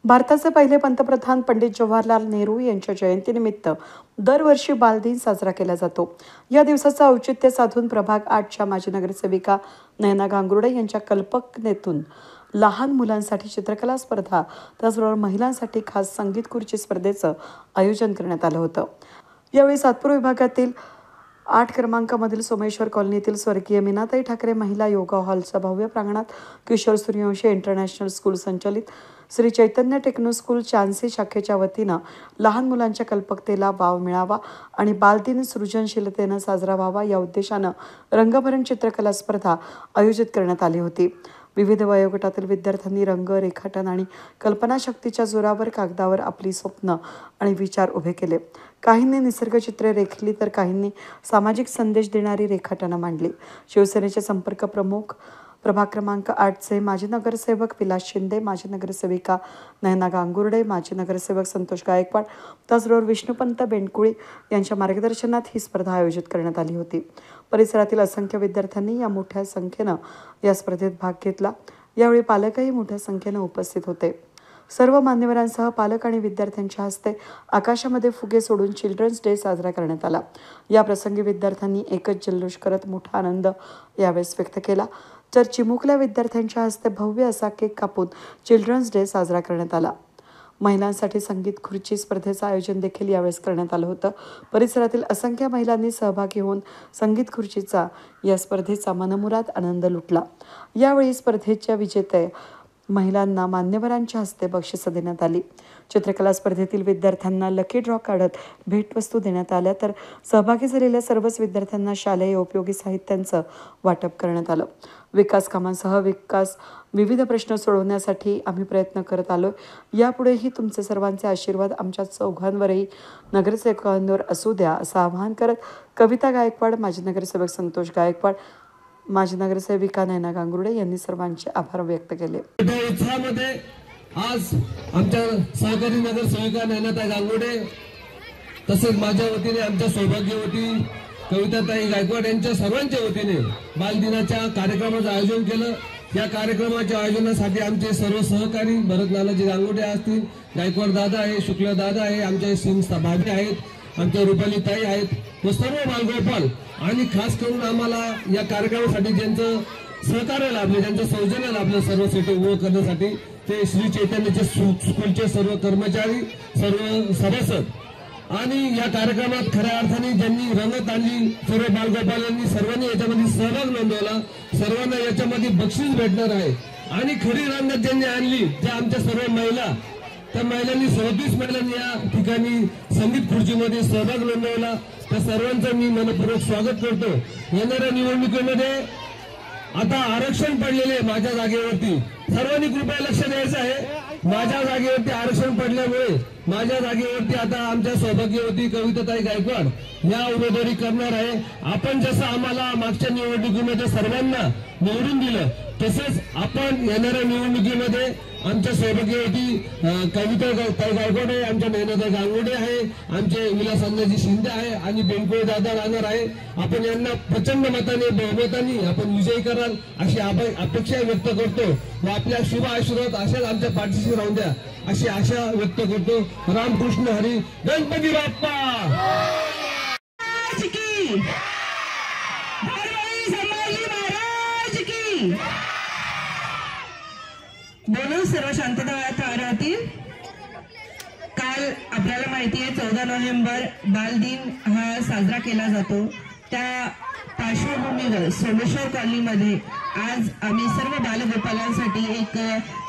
भारताचे पहिले पंतप्रधान पंडित जवाहरलाल नेहरू यांच्या जयंतीनिमित्त दरवर्षी बालदिन साजरा केला जातो। या दिवसाचं औचित्य साधून प्रभाग 8च्या माजी नगरसेविका नयना गांगुर्डे यांच्या कल्पकतेतून लहान मुलांसाठी चित्रकला स्पर्धा, त्याचबरोबर महिलांसाठी खास संगीत खुर्ची स्पर्धेचं आयोजन करण्यात आलं होतं। यावेळी सातपूर विभागातील 8 क्रमांकामधील सोमेश्वर कॉलनीतील स्वर्गीय मीनाताई ठाकरे महिला योगा हॉलच्या भव्य प्रांगणात किशोर सूर्यवंशी इंटरनॅशनल स्कूल संचालित Shri Chaitanya techno school chancy शाखेच्या वतीनं लहान मुलांच्या कल्पकतेला वाव मिळावा आणि बालदिन सृजनशीलतेनं साजरा व्हावा या उद्देशानं रंगभरण चित्रकला स्पर्धा आयोजित करण्यात आली होती। विविध वयोगटातील विद्यार्थ्यांनी रंग, रेखाटन आणि कल्पनाशक्तीच्या जोरावर कागदावर आपली स्वप्न आणि विचार उभे केले। काहींनी निसर्गचित्रे रेखली तर काहींनी सामाजिक संदेश देणारी रेखाटनं मांडली। शिवसेनेचे संपर्क प्रमुख प्रभाग क्रमांक 8चे माजी नगरसेवक विलास शिंदे, माजी नगरसेविका नयना गांगुर्डे, माजी नगरसेवक संतोष गायकवाड, त्याचबरोबर विष्णुपंत बेंडकुळी यांच्या मार्गदर्शनात ही स्पर्धा आयोजित करण्यात आली होती। परिसरातील असंख्य विद्यार्थ्यांनी या मोठ्या संख्येनं या स्पर्धेत भाग घेतला। यावेळी पालकही मोठ्या संख्येनं उपस्थित होते। सर्व मान्यवरांसह पालक आणि विद्यार्थ्यांच्या हस्ते आकाशामध्ये फुगे सोडून चिल्ड्रन्स डे साजरा करण्यात आला। या प्रसंगी विद्यार्थ्यांनी एकच जल्लोष करत मोठा आनंद यावेळेस व्यक्त केला। तर चिमुकल्या विद्यार्थ्यांच्या हस्ते भव्य असा केक कापून चिल्ड्रन्स डे साजरा करण्यात आला। महिलांसाठी संगीत खुर्ची स्पर्धेचं आयोजन देखील यावेळेस करण्यात आलं होतं। परिसरातील असंख्य महिलांनी सहभागी होऊन संगीत खुर्चीचा या स्पर्धेचा मनमुराद आनंद लुटला। यावेळी स्पर्धेच्या विजेते महिलांना मान्यवरांच्या हस्ते बक्षिसं देण्यात आली। चित्रकला स्पर्धेतील विद्यार्थ्यांना लकी ड्रॉ काढत भेटवस्तू देण्यात आल्या, तर सहभागी झालेल्या सर्वच विद्यार्थ्यांना शालेय उपयोगी साहित्यांचं वाटप करण्यात आलं। विकास कामांसह विविध प्रश्न सोडवण्यासाठी आम्ही प्रयत्न करत आलो। यापुढेही तुमचे सर्वांचे आशीर्वाद आमच्या चौघांवरही नगरसेवकांवर असू द्या असं आवाहन करत कविता गायकवाड, माजी नगरसेवक संतोष गायकवाड, माजी नगरसेविका नयना गांगुर्डे यांनी सर्वांचे आभार व्यक्त केले। उत्साहामध्ये आज आमच्या सहकारी नगरसेविका नयनाताई गांगुर्डे तसेच माझ्या वतीने आमच्या सौभाग्यवती कविताताई गायकवाड यांच्या सर्वांच्या वतीने बालदिनाच्या कार्यक्रमाचं आयोजन केलं। या कार्यक्रमाच्या आयोजनासाठी आमचे सर्व सहकारी भरत नानाजी गांगुर्डे असतील, गायकवाड दादा आहे, शुक्ला दादा आहे, आमच्या सिंग भाभी आहेत, आमच्या रुपाली ताई आहेत व सर्व बालगोपाल आणि खास करून आम्हाला या कार्यक्रमासाठी ज्यांचं सहकार्य लाभले, ज्यांचं सौजन्य लाभलं सर्वसाठी उभं करण्यासाठी ते श्री चैतन्यचे स्कूलचे सर्व कर्मचारी, सर्व सभासद आणि या कार्यक्रमात खऱ्या अर्थाने ज्यांनी रंगत आणली सर्व बालगोपालांनी सर्वांनी याच्यामध्ये सहभाग नोंदवला। सर्वांना याच्यामध्ये बक्षीस भेटणार आहे आणि खरी रंगत ज्यांनी आणली त्या आमच्या सर्व महिला, त्या महिलांनी 37 महिलांनी या ठिकाणी संगीत खुर्चीमध्ये सहभाग नोंदवला। त्या सर्वांचं मी मनपूर्वक स्वागत करतो। येणाऱ्या निवडणुकीमध्ये आता आरक्षण पडलेले माझ्या जागेवरती सर्वांनी कृपया लक्ष द्यायचं आहे। माझ्या जागेवरती आरक्षण पडल्यामुळे माझ्या जागेवरती आता आमच्या सौभाग्यवती कविताताई गायकवाड या उमेदवारी करणार आहे। आपण जसं आम्हाला मागच्या निवडणुकीमध्ये सर्वांना निवडून दिलं तसेच आपण येणाऱ्या निवडणुकीमध्ये आमच्या सौभाग्यवती कविताताई गायकवाड आहे, आमच्या नयनाताई गांगुर्डे आहे, आमचे विलास अण्णाजी शिंदे आहे आणि बेंडकुळे दादा राहणार आहे। आपण यांना प्रचंड मताने बहुमताने आपण विजयी कराल अशी अपेक्षा व्यक्त करतो व आपल्या शुभ आशीर्वाद अशाच आमच्या पाठीशी राहून द्या अशी आशा व्यक्त करतो। रामकृष्ण हरी, गणपती बाप्पा बोलून सर्व शांतता राहतील। काल आपल्याला माहिती आहे 14 नोव्हेंबर बालदिन हा साजरा केला जातो। त्या पार्श्वभूमीवर सोमेश्वर कॉलनीमध्ये आज आम्ही सर्व बालगोपालांसाठी एक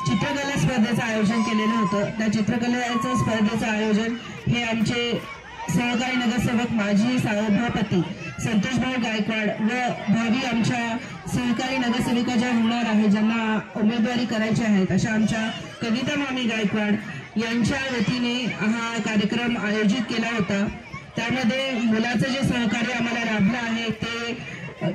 चित्रकला स्पर्धेचं आयोजन केलेलं होतं। त्या चित्रकलेच्या स्पर्धेचं आयोजन हे आमचे सहकारी नगरसेवक माजी सभापती संतोषभाऊ गायकवाड व भावी आमच्या सहकारी नगरसेविका ज्या होणार आहे, ज्यांना उमेदवारी करायची आहेत अशा आमच्या कविता मामी गायकवाड यांच्या वतीने हा कार्यक्रम आयोजित केला होता। त्यामध्ये मुलाचं जे सहकार्य आम्हाला लाभलं आहे ते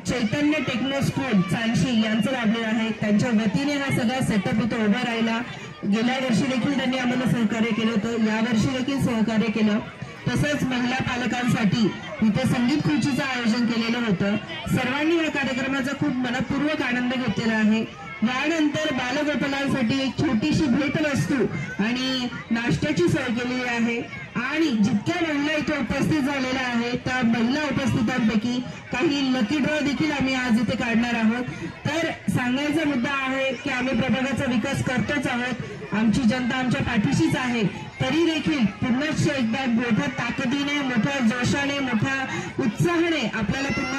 चैतन्य टेक्नो स्कूल चांशी यांचं लाभलेलं आहे। त्यांच्या वतीने हा सगळा सेटअप इथं उभा राहिला। गेल्या वर्षी देखील त्यांनी आम्हाला सहकार्य केलं होतं, यावर्षी देखील सहकार्य केलं। तसंच महिला पालकांसाठी इथे संगीत खुर्चीचं आयोजन केलेलं होतं। सर्वांनी या कार्यक्रमाचा खूप मनपूर्वक आनंद घेतलेला आहे। यानंतर बालगोपालांसाठी एक छोटीशी भेटवस्तू आणि नाश्त्याची सोय केलेली आहे आणि जितक्या महिला इथे उपस्थित झालेल्या आहेत त्या महिला उपस्थितांपैकी काही लकी ड्रॉ देखील आम्ही आज इथे काढणार आहोत. तर सांगायचा मुद्दा आहे की आम्ही प्रभागाचा विकास करतोच आहोत, आमची जनता आमच्या पाठीशीच आहे. तरी देखील पुन्हा एकदा मोठ्या ताकदीने, मोठ्या जोशाने, मोठ्या उत्साहाने आपल्याला पुन्हा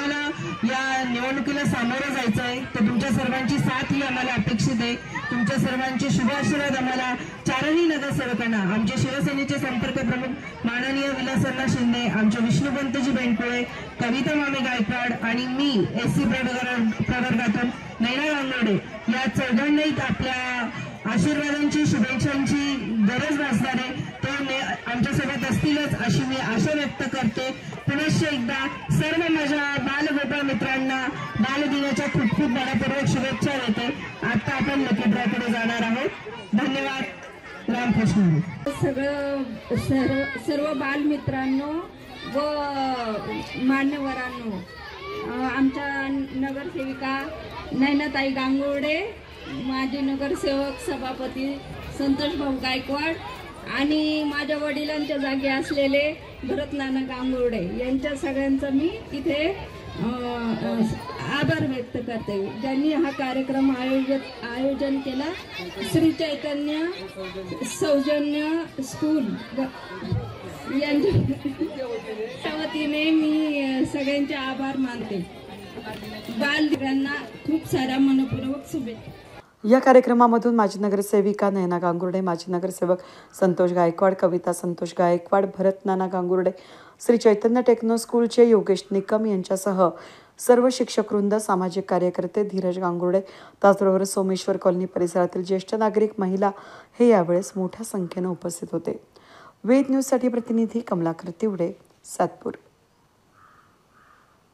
या निवडणुकीला सामोरं जायचं आहे. तर तुमच्या सर्वांची साथ ही आम्हाला अपेक्षित आहे. तुमच्या सर्वांचे शुभ आशीर्वाद आम्हाला चारही नगरसेवकांना, आमचे शिवसेनेचे संपर्क प्रमुख माननीय विलासअण्णा शिंदे, आमचे विष्णुपंतजी बेंडकुळे, कविता मामी गायकवाड आणि मी SC प्रवर्गातून नैना गांगुर्डे या चौघांनाही आपल्या आशीर्वादांची, शुभेच्छांची गरज भासणारे ते आमच्यासोबत असतीलच अशी मी आशा व्यक्त करते. पुनश्च एकदा सर्व माझ्या बालगोपाळ मित्रांना बालदिनाच्या खूप खूप मनपूर्वक शुभेच्छा देते. आता आपण लकी ड्रॉकडे जाणार आहोत. धन्यवाद. रामकृष्ण. सर्व बालमित्रांनो व मान्यवरांनो, आमच्या नगरसेविका नैनाताई गांगुर्डे, माजी नगरसेवक सभापती संतोष भाऊ गायकवाड आणि माझ्या वडिलांच्या जागी असलेले भरत नाना गांगुर्डे यांच्या सगळ्यांचं मी इथे आभार व्यक्त करते, ज्यांनी हा कार्यक्रम आयोजन केला. श्री चैतन्य सौजन्य स्कूल यांच्या वतीने मी सगळ्यांचे आभार मानते. बालदिनांना खूप साऱ्या मनपूर्वक शुभेच्छा. या कार्यक्रमामधून माजी नगरसेविका नैना गांगुर्डे, माजी नगरसेवक संतोष गायकवाड, कविता संतोष गायकवाड, भरत नाना गांगुर्डे, श्री चैतन्य टेक्नो स्कूलचे योगेश निकम यांच्यासह सर्व शिक्षकवृंद, सामाजिक कार्यकर्ते, धीरज गांगुर्डे, त्याचबरोबर सोमेश्वर कॉलनी परिसरातील ज्येष्ठ नागरिक, महिला हे यावेळेस मोठ्या संख्येने उपस्थित होते. वेद न्यूजसाठी प्रतिनिधी कमलाकर तिवडे, सातपूर.